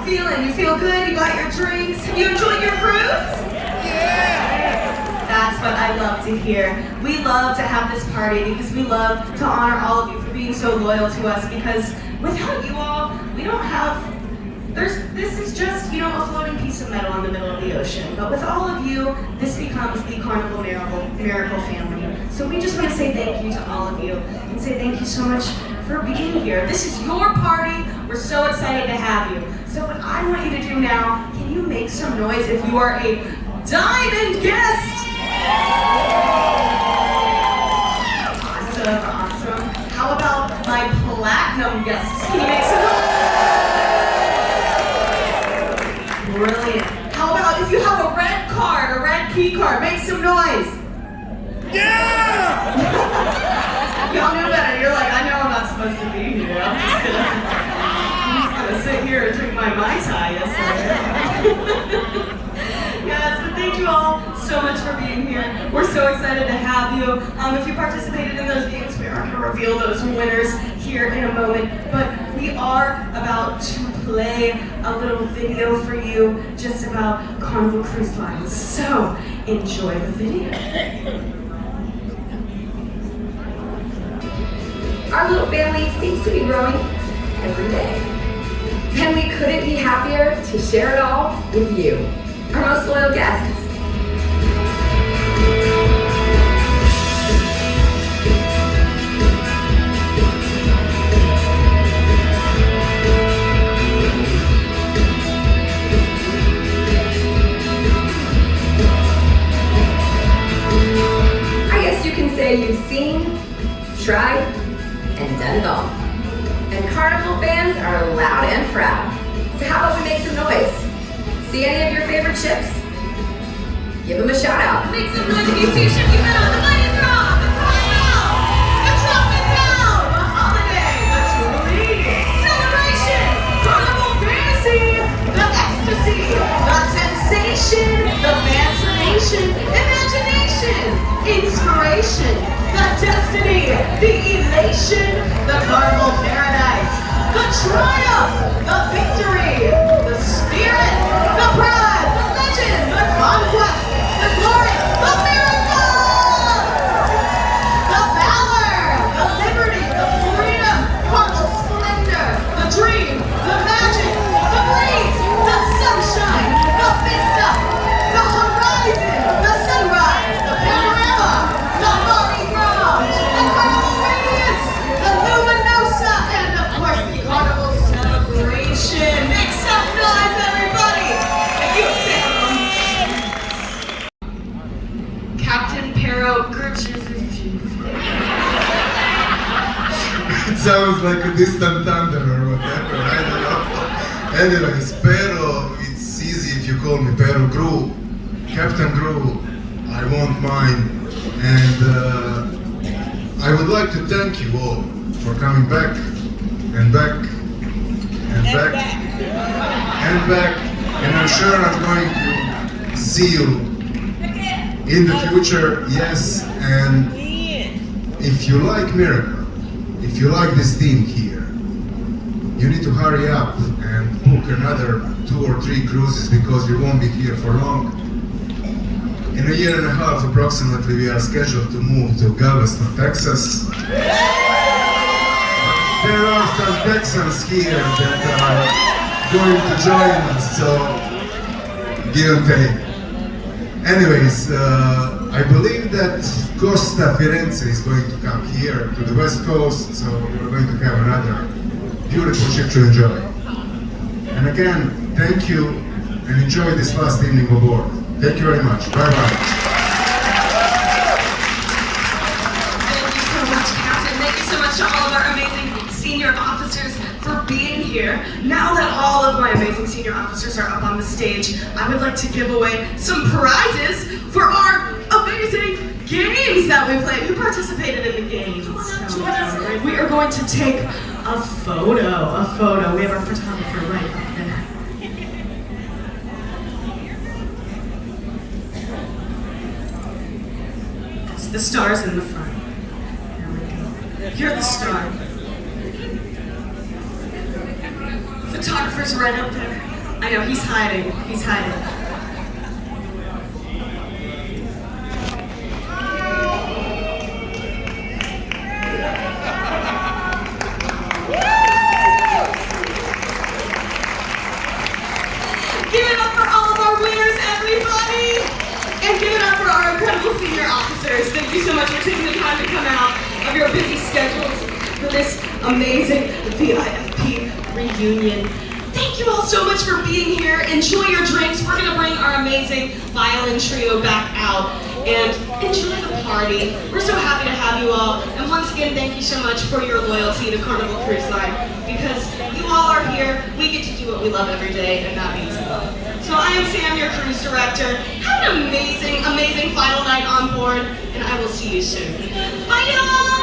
feeling? You feel good? You got your drinks? Have you enjoyed your cruise? That's what I love to hear. We love to have this party because we love to honor all of you for being so loyal to us, because without you all, we don't have, this is just, a floating piece of metal in the middle of the ocean. But with all of you, this becomes the Carnival Miracle family. So we just want to say thank you to all of you and say thank you so much for being here. This is your party. We're so excited to have you. So what I want you to do now, can you make some noise if you are a diamond guest? Awesome. How about my platinum guests? Can you make some noise? Brilliant. How about if you have a red card, a red key card, make some noise. Yeah! Y'all knew better. You're like, I know I'm not supposed to be here. I'm just gonna sit here and drink my Mai Tai. Yes, yes, but thank you all so much for being here. We're so excited to have you. If you participated in those games, we are going to reveal those winners here in a moment. But we are about to play a little video for you just about Carnival Cruise Lines. So enjoy the video. Our little family seems to be growing every day. And we couldn't be happier to share it all with you, our most loyal guests. I guess you can say you've seen, tried, and done it all. And Carnival fans are loud and proud. So how about we make some noise? See any of your favorite ships? Give them a shout out. Make some noise if you see a ship you've been on. The money drop, the Carnival, the Dropping Down, the Holiday, the Jubilee, Celebration, Carnival Fantasy, the Ecstasy, the Sensation, the Fascination, Imagination, Inspiration, the Destiny, the Elation, the Carnival Paradise, the Triumph, the Victory, the Spirit, the Pride, the Legend, the Conquest, the Glory, the Miracle, the Valor, the Liberty, the Freedom, Carnival Splendor, the Dream, the Magic, the Breeze, the Sunshine, the Vista, the Horizon, the Sunrise, the Panorama, the Mardi Gras, the Carnival Radiance, the Luminosa, and of course the Carnival Celebration. Make some noise, everybody! If you say Captain Pero It sounds like a distant thunder or whatever, I don't know. Anyways, Pero, it's easy if you call me Pero Crew. Captain Crew, I won't mind. And I would like to thank you all for coming back and back and back and back. And I'm sure I'm going to see you in the future, yes. And if you like Miracle, if you like this theme here, you need to hurry up and book another 2 or 3 cruises because we won't be here for long. In a year and a half approximately, we are scheduled to move to Galveston, Texas. There are some Texans here that are going to join us, so give and take. Anyways, I believe that Costa Firenze is going to come here to the west coast, so we're going to have another beautiful ship to enjoy. And again, thank you and enjoy this last evening aboard. Thank you very much. Bye-bye. Thank you so much, Captain. Thank you so much to all of our amazing senior officers for being here. Now that all of my amazing senior officers are up on the stage, I would like to give away some prizes for our amazing games that we played. Who participated in the games? We are going to take a photo. We have our photographer right up there. It's the stars in the front. There we go. You're the star. Photographer's right up there. I know, he's hiding. He's hiding. Give it up for all of our winners, everybody! And give it up for our incredible senior officers. Thank you so much for taking the time to come out of your busy schedules for this amazing VIFP reunion. Thank you all so much for being here. Enjoy your drinks. We're gonna bring our amazing violin trio back out and enjoy the party. We're so happy to have you all. And once again, thank you so much for your loyalty to Carnival Cruise Line. Because you all are here, we get to do what we love every day, and that means love. So I am Sam, your cruise director. Have an amazing, amazing final night on board, and I will see you soon. Bye, y'all!